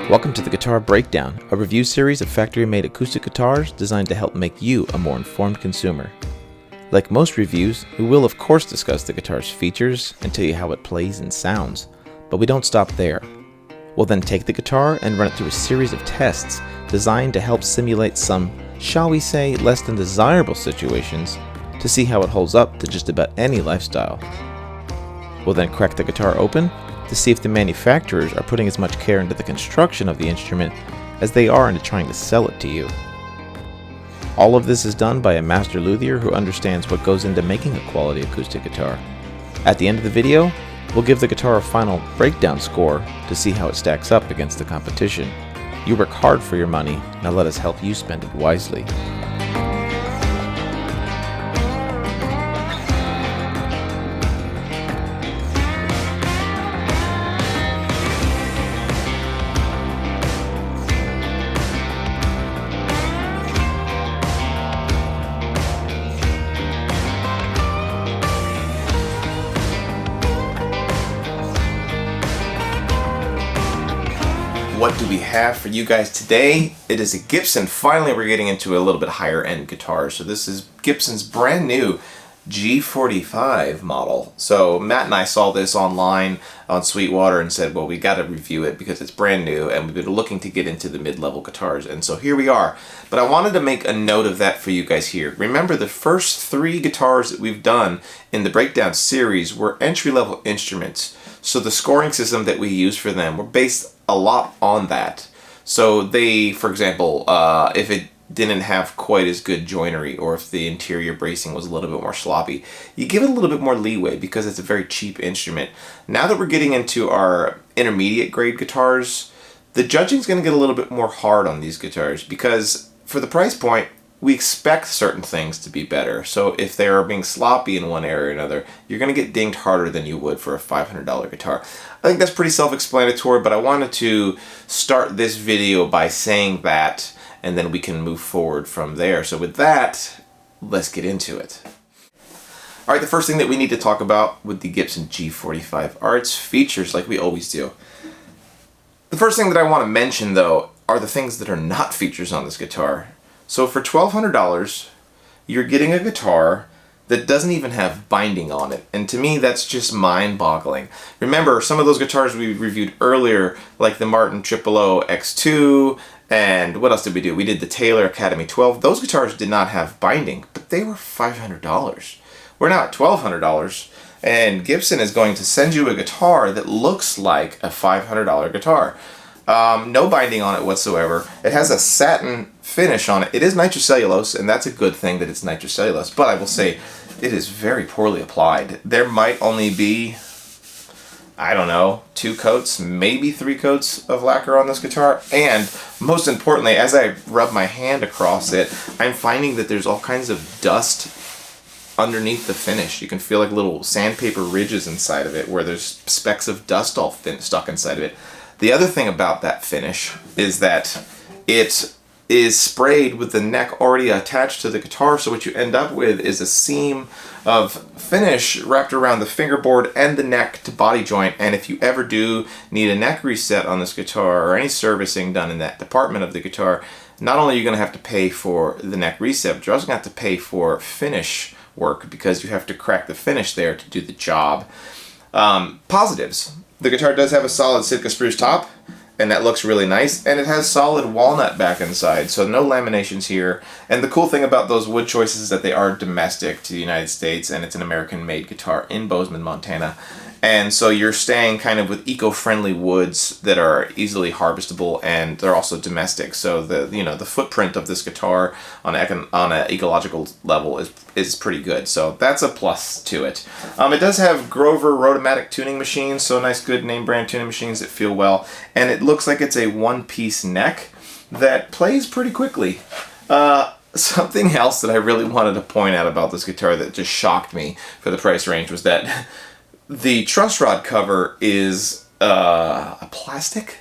Welcome to the Guitar Breakdown, a review series of factory-made acoustic guitars designed to help make you a more informed consumer. Like most reviews, we will of course discuss the guitar's features and tell you how it plays and sounds, but we don't stop there. We'll then take the guitar and run it through a series of tests designed to help simulate some, shall we say, less than desirable situations to see how it holds up to just about any lifestyle. We'll then crack the guitar open to see if the manufacturers are putting as much care into the construction of the instrument as they are into trying to sell it to you. All of this is done by a master luthier who understands what goes into making a quality acoustic guitar. At the end of the video, we'll give the guitar a final breakdown score to see how it stacks up against the competition. You work hard for your money, now let us help you spend it wisely. What do we have for you guys today? It is a Gibson. Finally, we're getting into a little bit higher end guitar. So this is Gibson's brand new G-45 model. So Matt and I saw this online on Sweetwater and said, well, we got to review it because it's brand new and we've been looking to get into the mid-level guitars. And so here we are. But I wanted to make a note of that for you guys here. Remember, the first 3 guitars that we've done in the breakdown series were entry-level instruments. So the scoring system that we use for them were based a lot on that. So they, for example, if it didn't have quite as good joinery or if the interior bracing was a little bit more sloppy, you give it a little bit more leeway because it's a very cheap instrument. Now that we're getting into our intermediate grade guitars, the judging is going to get a little bit more hard on these guitars because for the price point, we expect certain things to be better. So if they are being sloppy in one area or another, you're going to get dinged harder than you would for a $500 guitar. I think that's pretty self-explanatory, but I wanted to start this video by saying that, and then we can move forward from there. So with that, let's get into it. All right, the first thing that we need to talk about with the Gibson G-45 are its features, like we always do. The first thing that I want to mention, though, are the things that are not features on this guitar. So for $1,200, you're getting a guitar that doesn't even have binding on it. And to me, that's just mind-boggling. Remember, some of those guitars we reviewed earlier, like the Martin 000 X2, and what else did we do? We did the Taylor Academy 12. Those guitars did not have binding, but they were $500. We're now at $1,200, and Gibson is going to send you a guitar that looks like a $500 guitar. No binding on it whatsoever. It has a satin finish on it. It is nitrocellulose, and that's a good thing that it's nitrocellulose, but I will say it is very poorly applied. There might only be, I don't know, 2 coats, maybe 3 coats of lacquer on this guitar, and most importantly, as I rub my hand across it, I'm finding that there's all kinds of dust underneath the finish. You can feel like little sandpaper ridges inside of it where there's specks of dust all stuck inside of it. The other thing about that finish is that it is sprayed with the neck already attached to the guitar, so what you end up with is a seam of finish wrapped around the fingerboard and the neck to body joint, and if you ever do need a neck reset on this guitar or any servicing done in that department of the guitar, not only are you going to have to pay for the neck reset, but you're also going to have to pay for finish work because you have to crack the finish there to do the job. Positives. The guitar does have a solid Sitka spruce top, and that looks really nice, and it has solid walnut back inside, so no laminations here. And the cool thing about those wood choices is that they are domestic to the United States, and it's an American-made guitar in Bozeman, Montana. And so you're staying kind of with eco-friendly woods that are easily harvestable, and they're also domestic. So the footprint of this guitar on an ecological level is pretty good. So that's a plus to it. It does have Grover Rotomatic tuning machines, so nice, good name brand tuning machines that feel well. And it looks like it's a one-piece neck that plays pretty quickly. Something else that I really wanted to point out about this guitar that just shocked me for the price range was that the truss rod cover is a plastic.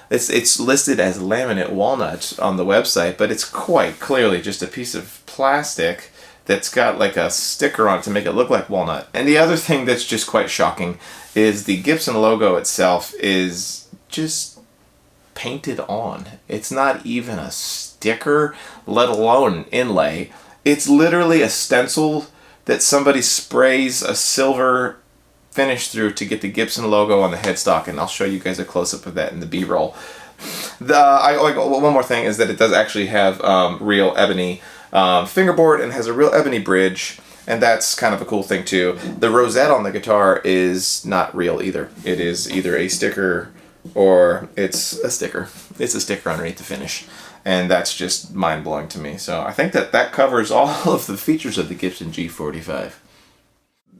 It's listed as laminate walnut on the website, but it's quite clearly just a piece of plastic that's got like a sticker on it to make it look like walnut. And the other thing that's just quite shocking is the Gibson logo itself is just painted on. It's not even a sticker, let alone an inlay. It's literally a stencil that somebody sprays a silver finish through to get the Gibson logo on the headstock, and I'll show you guys a close-up of that in the B-roll. One more thing is that it does actually have real ebony fingerboard and has a real ebony bridge, and that's kind of a cool thing too. The rosette on the guitar is not real either. It is either a sticker or it's a sticker. It's a sticker underneath the finish, and that's just mind-blowing to me. So I think that covers all of the features of the Gibson G-45.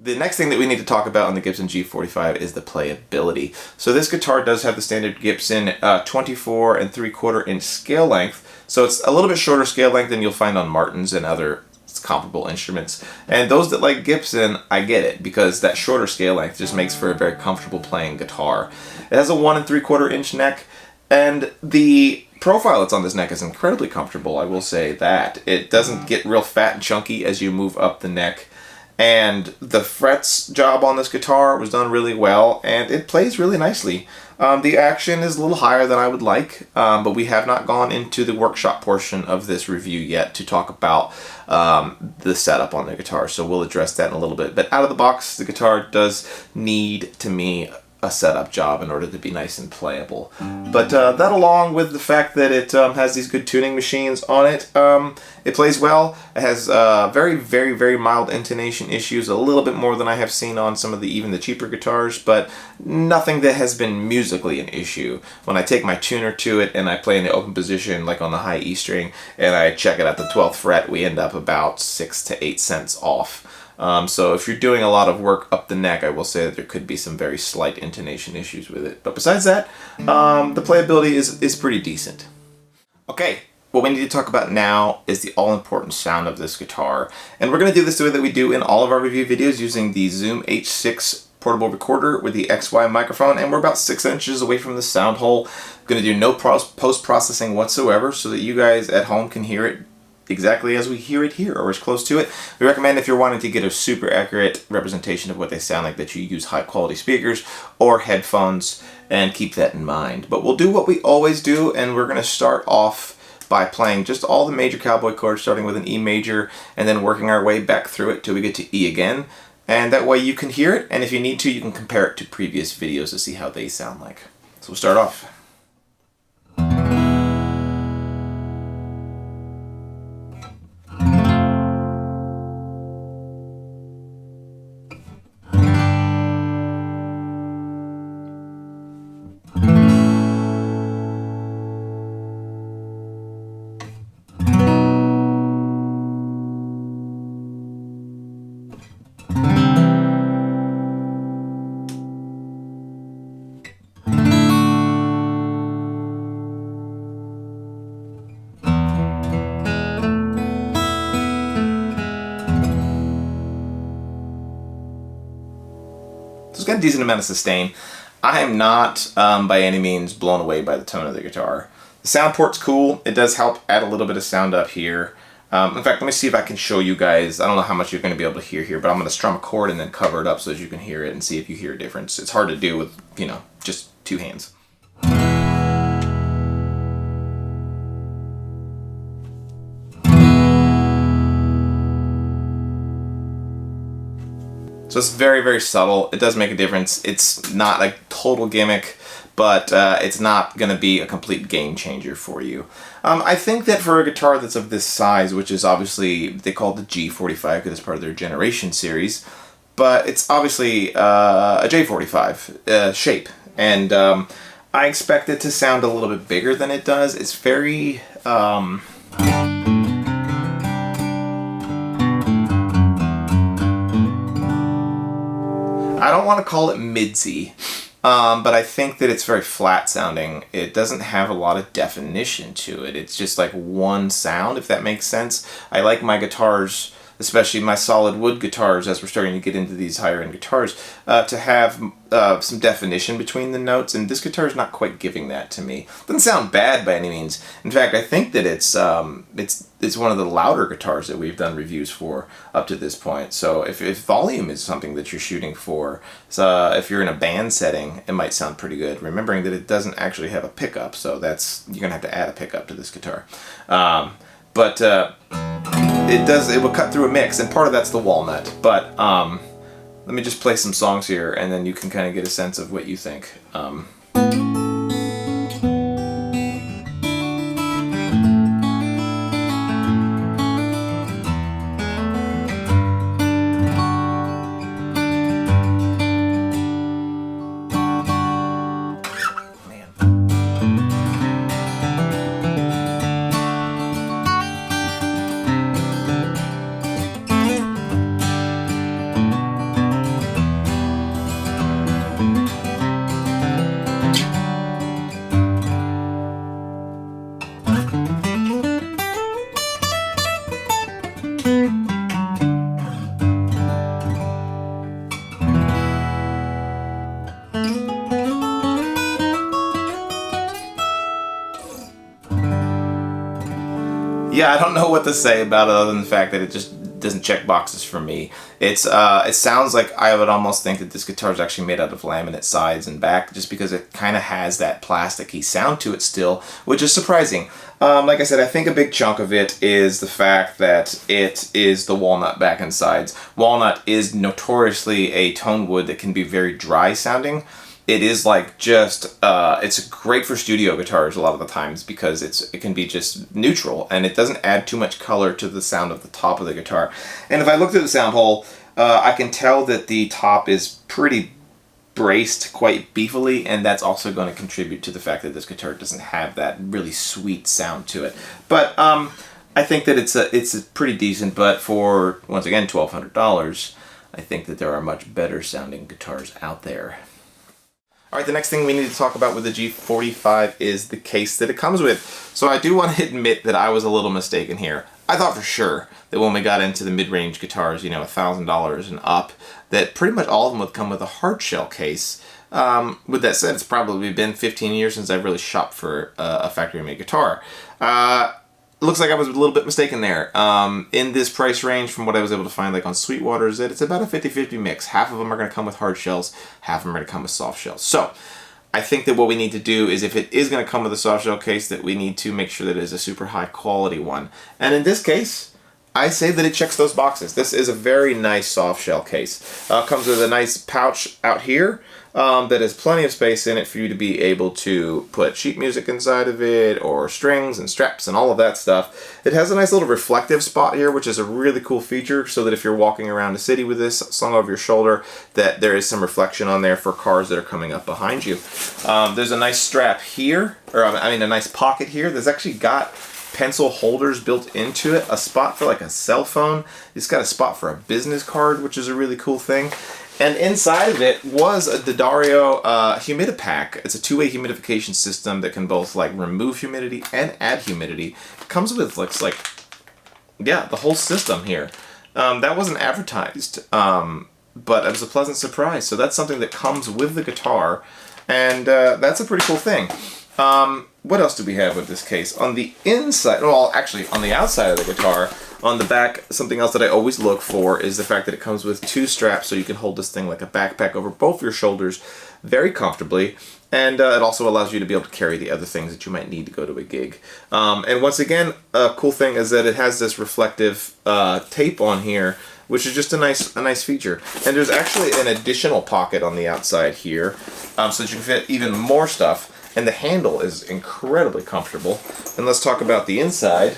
The next thing that we need to talk about on the Gibson G-45 is the playability. So this guitar does have the standard Gibson 24 3/4 inch scale length, so it's a little bit shorter scale length than you'll find on Martins and other comparable instruments. And those that like Gibson, I get it, because that shorter scale length just makes for a very comfortable playing guitar. It has a 1 3/4 inch neck, and the profile that's on this neck is incredibly comfortable, I will say that. It doesn't get real fat and chunky as you move up the neck. And the frets job on this guitar was done really well, and it plays really nicely. The action is a little higher than I would like, but we have not gone into the workshop portion of this review yet to talk about the setup on the guitar, so we'll address that in a little bit. But out of the box, the guitar does need, to me, a setup job in order to be nice and playable. But that, along with the fact that it has these good tuning machines on it, it plays well. It has very, very, very mild intonation issues, a little bit more than I have seen on some of even the cheaper guitars, but nothing that has been musically an issue. When I take my tuner to it and I play in the open position, like on the high E string, and I check it at the 12th fret, we end up about 6 to 8 cents off. So if you're doing a lot of work up the neck, I will say that there could be some very slight intonation issues with it. But besides that, the playability is pretty decent. Okay, what we need to talk about now is the all-important sound of this guitar. And we're going to do this the way that we do in all of our review videos, using the Zoom H6 portable recorder with the XY microphone, and we're about 6 inches away from the sound hole. Going to do no post-processing whatsoever so that you guys at home can hear it exactly as we hear it here, or as close to it. We recommend, if you're wanting to get a super accurate representation of what they sound like, that you use high quality speakers or headphones, and keep that in mind. But we'll do what we always do, and we're going to start off by playing just all the major cowboy chords, starting with an E major, and then working our way back through it till we get to E again. And that way you can hear it, and if you need to, you can compare it to previous videos to see how they sound like. So we'll start off. It's got a decent amount of sustain. I am not by any means blown away by the tone of the guitar. The sound port's cool. It does help add a little bit of sound up here. In fact, let me see if I can show you guys. I don't know how much you're going to be able to hear here, but I'm going to strum a chord and then cover it up so that you can hear it and see if you hear a difference. It's hard to do with, just 2 hands. So it's very, very subtle. It does make a difference. It's not a total gimmick, but it's not going to be a complete game changer for you. I think that for a guitar that's of this size, which is obviously, they call it the G-45 because it's part of their Generation series, but it's obviously a J-45 shape. And I expect it to sound a little bit bigger than it does. It's very... I don't want to call it midsy, but I think that it's very flat sounding. It doesn't have a lot of definition to it. It's just like one sound, if that makes sense. I like my guitars especially my solid wood guitars, as we're starting to get into these higher end guitars, to have some definition between the notes, and this guitar is not quite giving that to me. Doesn't sound bad by any means. In fact, I think that it's one of the louder guitars that we've done reviews for up to this point. So if volume is something that you're shooting for, if you're in a band setting, it might sound pretty good. Remembering that it doesn't actually have a pickup, so you're gonna have to add a pickup to this guitar. But it will cut through a mix, and part of that's the walnut. But let me just play some songs here, and then you can kind of get a sense of what you think. Yeah, I don't know what to say about it other than the fact that it just doesn't check boxes for me. It sounds like I would almost think that this guitar is actually made out of laminate sides and back, just because it kind of has that plasticky sound to it still, which is surprising. Like I said, I think a big chunk of it is the fact that it is the walnut back and sides. Walnut is notoriously a tone wood that can be very dry sounding. It is like just, it's great for studio guitars a lot of the times because it can be just neutral and it doesn't add too much color to the sound of the top of the guitar. And if I look through the sound hole, I can tell that the top is pretty braced quite beefily, and that's also going to contribute to the fact that this guitar doesn't have that really sweet sound to it. But I think that it's a pretty decent, but for, once again, $1,200, I think that there are much better sounding guitars out there. Alright, the next thing we need to talk about with the G-45 is the case that it comes with. So I do want to admit that I was a little mistaken here. I thought for sure that when we got into the mid-range guitars, you know, $1,000 and up, that pretty much all of them would come with a hard shell case. With that said, it's probably been 15 years since I've really shopped for a factory-made guitar. Looks like I was a little bit mistaken there. In this price range, from what I was able to find, like on Sweetwater, is that it's about a 50-50 mix. Half of them are going to come with hard shells, half of them are going to come with soft shells. So, I think that what we need to do is, if it is going to come with a soft shell case, that we need to make sure that it is a super high quality one. And in this case, I say that it checks those boxes. This is a very nice soft shell case. Comes with a nice pouch out here that has plenty of space in it for you to be able to put sheet music inside of it, or strings and straps and all of that stuff. It has a nice little reflective spot here, which is a really cool feature, so that if you're walking around the city with this slung over your shoulder, that there is some reflection on there for cars that are coming up behind you. There's a nice strap here, or I mean a nice pocket here. There's actually got pencil holders built into it, a spot for like a cell phone. It's got a spot for a business card, which is a really cool thing. And inside of it was a D'Addario humidipack. It's a two-way humidification system that can both like remove humidity and add humidity. It comes with like yeah, the whole system here. That wasn't advertised, but it was a pleasant surprise. So that's something that comes with the guitar, and that's a pretty cool thing. What else do we have with this case? On the inside, well, actually on the outside of the guitar, on the back, something else that I always look for is the fact that it comes with two straps, so you can hold this thing like a backpack over both your shoulders very comfortably, and it also allows you to be able to carry the other things that you might need to go to a gig. And once again, a cool thing is that it has this reflective tape on here, which is just a nice feature. And there's actually an additional pocket on the outside here, so that you can fit even more stuff. And the handle is incredibly comfortable. And let's talk about the inside.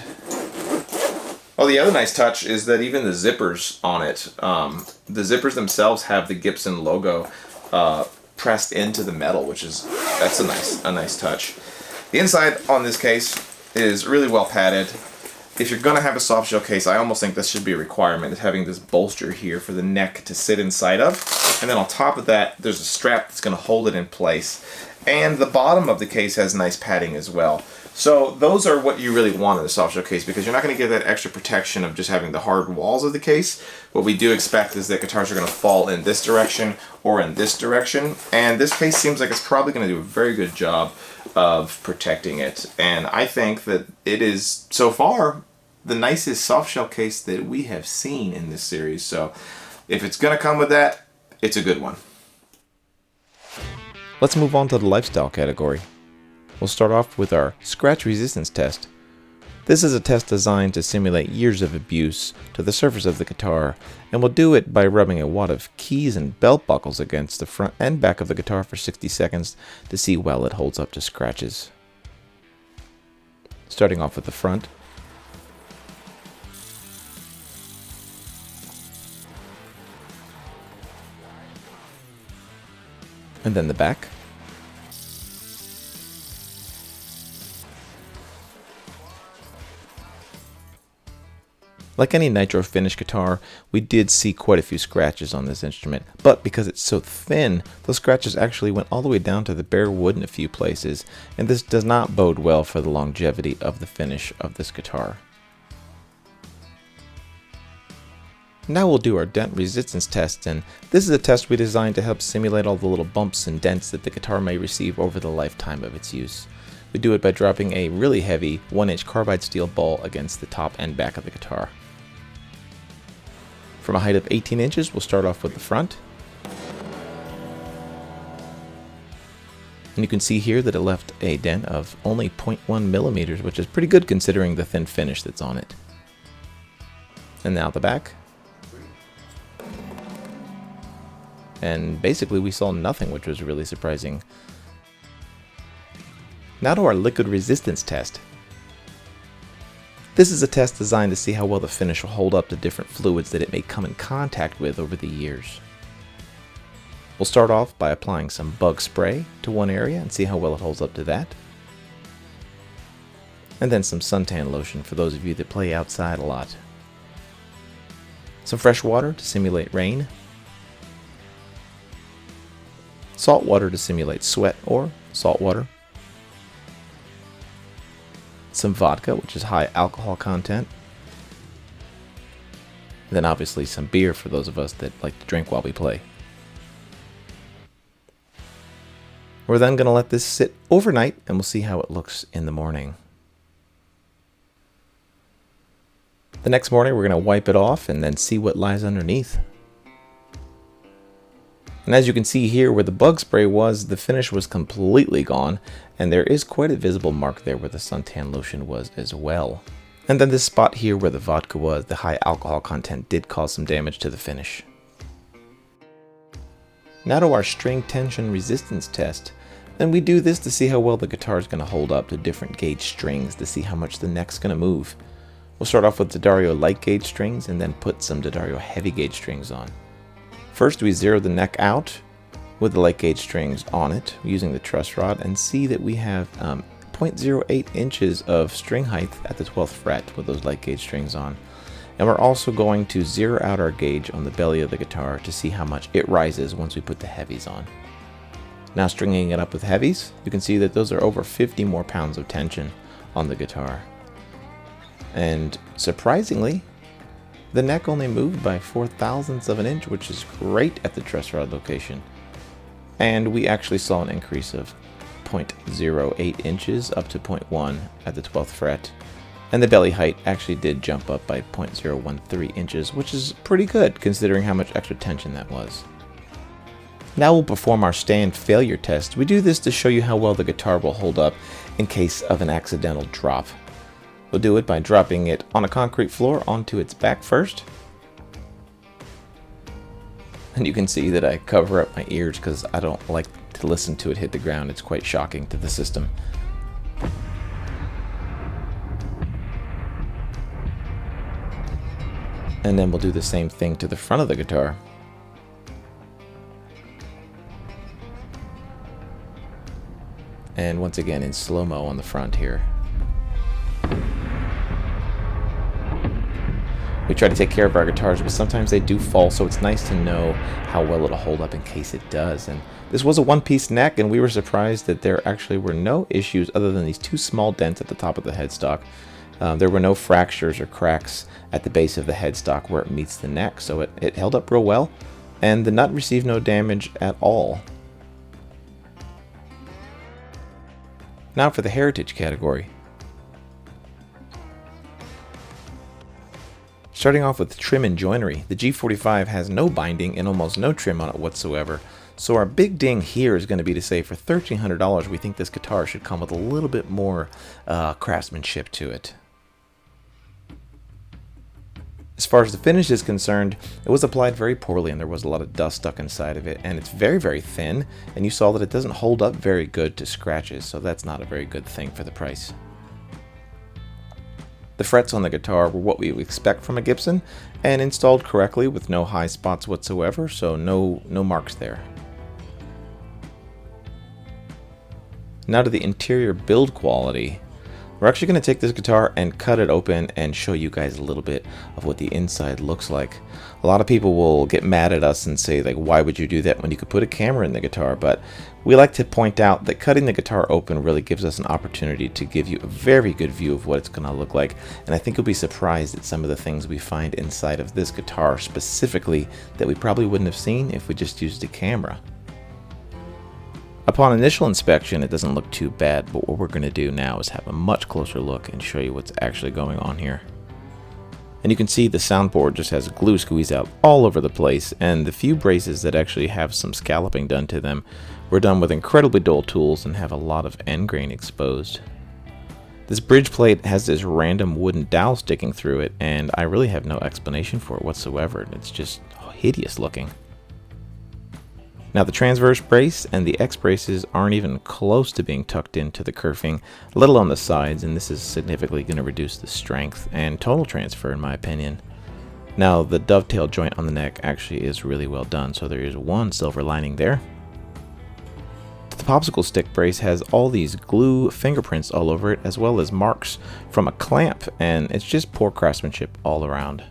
Oh, the other nice touch is that even the zippers on it, the zippers themselves have the Gibson logo pressed into the metal, that's a nice touch. The inside on this case is really well padded. If you're gonna have a soft shell case, I almost think this should be a requirement, is having this bolster here for the neck to sit inside of. And then on top of that, there's a strap that's gonna hold it in place. And the bottom of the case has nice padding as well, So those are what you really want in a soft shell case, because you're not going to get that extra protection of just having the hard walls of the case. What we do expect is that guitars are going to fall in this direction or in this direction, and this case seems like it's probably going to do a very good job of protecting it. And I think that it is, so far, the nicest soft shell case that we have seen in this series. So if it's going to come with that, it's a good one. Let's move on to the lifestyle category. We'll start off with our scratch resistance test. This is a test designed to simulate years of abuse to the surface of the guitar, and we'll do it by rubbing a wad of keys and belt buckles against the front and back of the guitar for 60 seconds to see how well it holds up to scratches. Starting off with the front. And then the back. Like any nitro finish guitar, we did see quite a few scratches on this instrument, but because it's so thin, those scratches actually went all the way down to the bare wood in a few places, and this does not bode well for the longevity of the finish of this guitar. Now we'll do our dent resistance test, and this is a test we designed to help simulate all the little bumps and dents that the guitar may receive over the lifetime of its use. We do it by dropping a really heavy 1-inch carbide steel ball against the top and back of the guitar. From a height of 18 inches, we'll start off with the front. And you can see here that it left a dent of only 0.1 millimeters, which is pretty good considering the thin finish that's on it. And now the back. And basically we saw nothing, which was really surprising. Now to our liquid resistance test. This is a test designed to see how well the finish will hold up to different fluids that it may come in contact with over the years. We'll start off by applying some bug spray to one area and see how well it holds up to that. And then some suntan lotion for those of you that play outside a lot. Some fresh water to simulate rain. Salt water to simulate sweat or salt water. Some vodka, which is high alcohol content. And then obviously some beer for those of us that like to drink while we play. We're then going to let this sit overnight and we'll see how it looks in the morning. The next morning we're going to wipe it off and then see what lies underneath. And as you can see here where the bug spray was, the finish was completely gone, and there is quite a visible mark there where the suntan lotion was as well. And then this spot here where the vodka was, the high alcohol content did cause some damage to the finish. Now to our string tension resistance test. And we do this to see how well the guitar is going to hold up to different gauge strings, to see how much the neck's going to move. We'll start off with D'Addario light gauge strings and then put some D'Addario heavy gauge strings on. First, we zero the neck out with the light gauge strings on it using the truss rod and see that we have 0.08 inches of string height at the 12th fret with those light gauge strings on. And we're also going to zero out our gauge on the belly of the guitar to see how much it rises once we put the heavies on. Now stringing it up with heavies, you can see that those are over 50 more pounds of tension on the guitar. And surprisingly, the neck only moved by 0.04 of an inch, which is great at the truss rod location. And we actually saw an increase of 0.08 inches up to 0.1 at the 12th fret. And the belly height actually did jump up by 0.013 inches, which is pretty good considering how much extra tension that was. Now we'll perform our stand failure test. We do this to show you how well the guitar will hold up in case of an accidental drop. We'll do it by dropping it on a concrete floor onto its back first. And you can see that I cover up my ears because I don't like to listen to it hit the ground. It's quite shocking to the system. And then we'll do the same thing to the front of the guitar. And once again in slow-mo on the front here. We try to take care of our guitars, but sometimes they do fall, so it's nice to know how well it'll hold up in case it does. And this was a one-piece neck, and we were surprised that there actually were no issues other than these two small dents at the top of the headstock. There were no fractures or cracks at the base of the headstock where it meets the neck, so it held up real well, and the nut received no damage at all. Now for the heritage category. Starting off with trim and joinery, the G-45 has no binding and almost no trim on it whatsoever. So our big ding here is going to be to say for $1,300 we think this guitar should come with a little bit more craftsmanship to it. As far as the finish is concerned, it was applied very poorly and there was a lot of dust stuck inside of it, and it's very, very thin, and you saw that it doesn't hold up very good to scratches, so that's not a very good thing for the price. The frets on the guitar were what we would expect from a Gibson, and installed correctly with no high spots whatsoever, so no marks there. Now to the interior build quality. We're actually going to take this guitar and cut it open and show you guys a little bit of what the inside looks like. A lot of people will get mad at us and say, like, why would you do that when you could put a camera in the guitar? But we like to point out that cutting the guitar open really gives us an opportunity to give you a very good view of what it's going to look like. And I think you'll be surprised at some of the things we find inside of this guitar specifically that we probably wouldn't have seen if we just used a camera. Upon initial inspection, it doesn't look too bad, but what we're going to do now is have a much closer look and show you what's actually going on here. And you can see the soundboard just has glue squeezed out all over the place, and the few braces that actually have some scalloping done to them were done with incredibly dull tools and have a lot of end grain exposed. This bridge plate has this random wooden dowel sticking through it, and I really have no explanation for it whatsoever. It's just hideous looking. Now the transverse brace and the X braces aren't even close to being tucked into the kerfing, let alone the sides, and this is significantly going to reduce the strength and tonal transfer in my opinion. Now the dovetail joint on the neck actually is really well done, so there is one silver lining there. The popsicle stick brace has all these glue fingerprints all over it, as well as marks from a clamp, and it's just poor craftsmanship all around.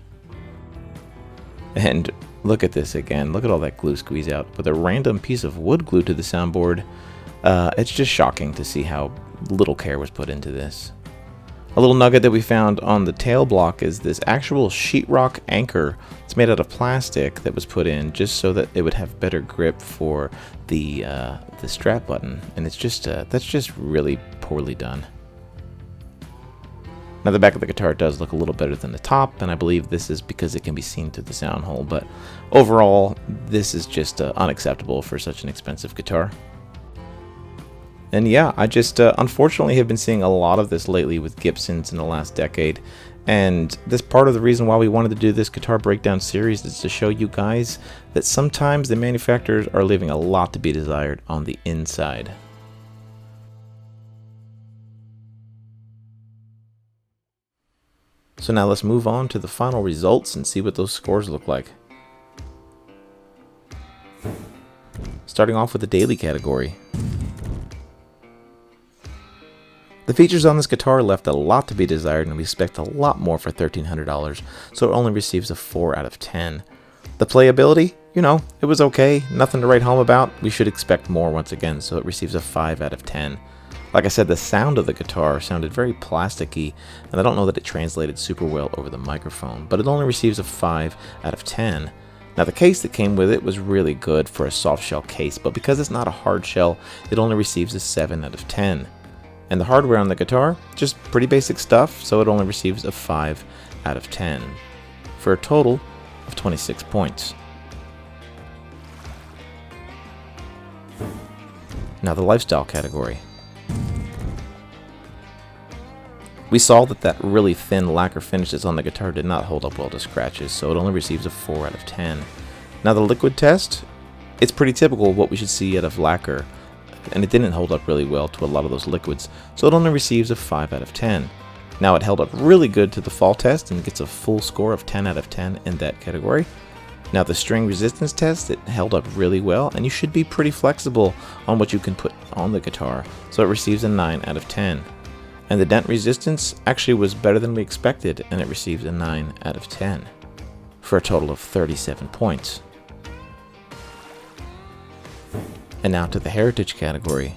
And look at this again. Look at all that glue squeeze out with a random piece of wood glue to the soundboard. It's just shocking to see how little care was put into this. A little nugget that we found on the tail block is this actual sheetrock anchor. It's made out of plastic that was put in just so that it would have better grip for the strap button, and it's just that's just really poorly done. Now the back of the guitar does look a little better than the top, and I believe this is because it can be seen through the sound hole, but overall this is just unacceptable for such an expensive guitar. And yeah, I just unfortunately have been seeing a lot of this lately with Gibsons in the last decade, and this part of the reason why we wanted to do this guitar breakdown series is to show you guys that sometimes the manufacturers are leaving a lot to be desired on the inside. So now let's move on to the final results and see what those scores look like. Starting off with the daily category. The features on this guitar left a lot to be desired, and we expect a lot more for $1,300, so it only receives a 4 out of 10. The playability, you know, it was okay, nothing to write home about. We should expect more once again, so it receives a 5 out of 10. Like I said, the sound of the guitar sounded very plasticky, and I don't know that it translated super well over the microphone, but it only receives a 5 out of 10. Now the case that came with it was really good for a soft shell case, but because it's not a hard shell, it only receives a 7 out of 10. And the hardware on the guitar, just pretty basic stuff, so it only receives a 5 out of 10, for a total of 26 points. Now the lifestyle category. We saw that really thin lacquer finishes on the guitar did not hold up well to scratches, so it only receives a 4 out of 10. Now the liquid test, it's pretty typical of what we should see out of lacquer, and it didn't hold up really well to a lot of those liquids, so it only receives a 5 out of 10. Now it held up really good to the fall test and gets a full score of 10 out of 10 in that category. Now the string resistance test, it held up really well, and you should be pretty flexible on what you can put on the guitar, so it receives a 9 out of 10. And the Dent Resistance actually was better than we expected, and it received a 9 out of 10, for a total of 37 points. And now to the Heritage category.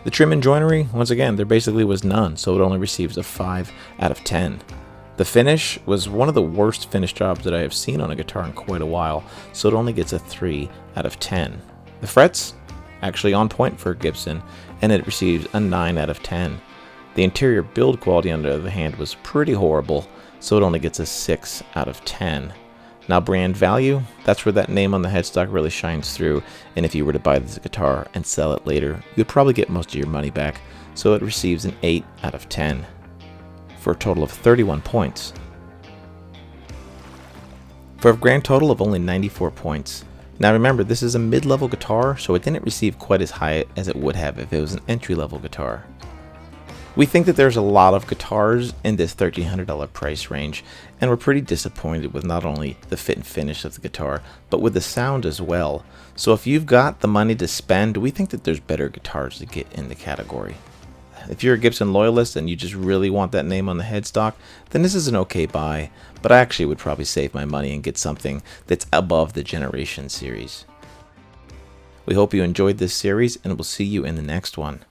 The trim and joinery, once again, there basically was none, so it only receives a 5 out of 10. The finish was one of the worst finish jobs that I have seen on a guitar in quite a while, so it only gets a 3 out of 10. The frets, actually on point for Gibson, and it receives a 9 out of 10. The interior build quality, on the other hand, was pretty horrible, so it only gets a 6 out of 10. Now brand value, that's where that name on the headstock really shines through, and if you were to buy this guitar and sell it later, you'd probably get most of your money back, so it receives an 8 out of 10. For a total of 31 points. For a grand total of only 94 points. Now remember, this is a mid-level guitar, so it didn't receive quite as high as it would have if it was an entry-level guitar. We think that there's a lot of guitars in this $1,300 price range, and we're pretty disappointed with not only the fit and finish of the guitar, but with the sound as well. So if you've got the money to spend, we think that there's better guitars to get in the category. If you're a Gibson loyalist and you just really want that name on the headstock, then this is an okay buy, but I actually would probably save my money and get something that's above the Generation series. We hope you enjoyed this series, and we'll see you in the next one.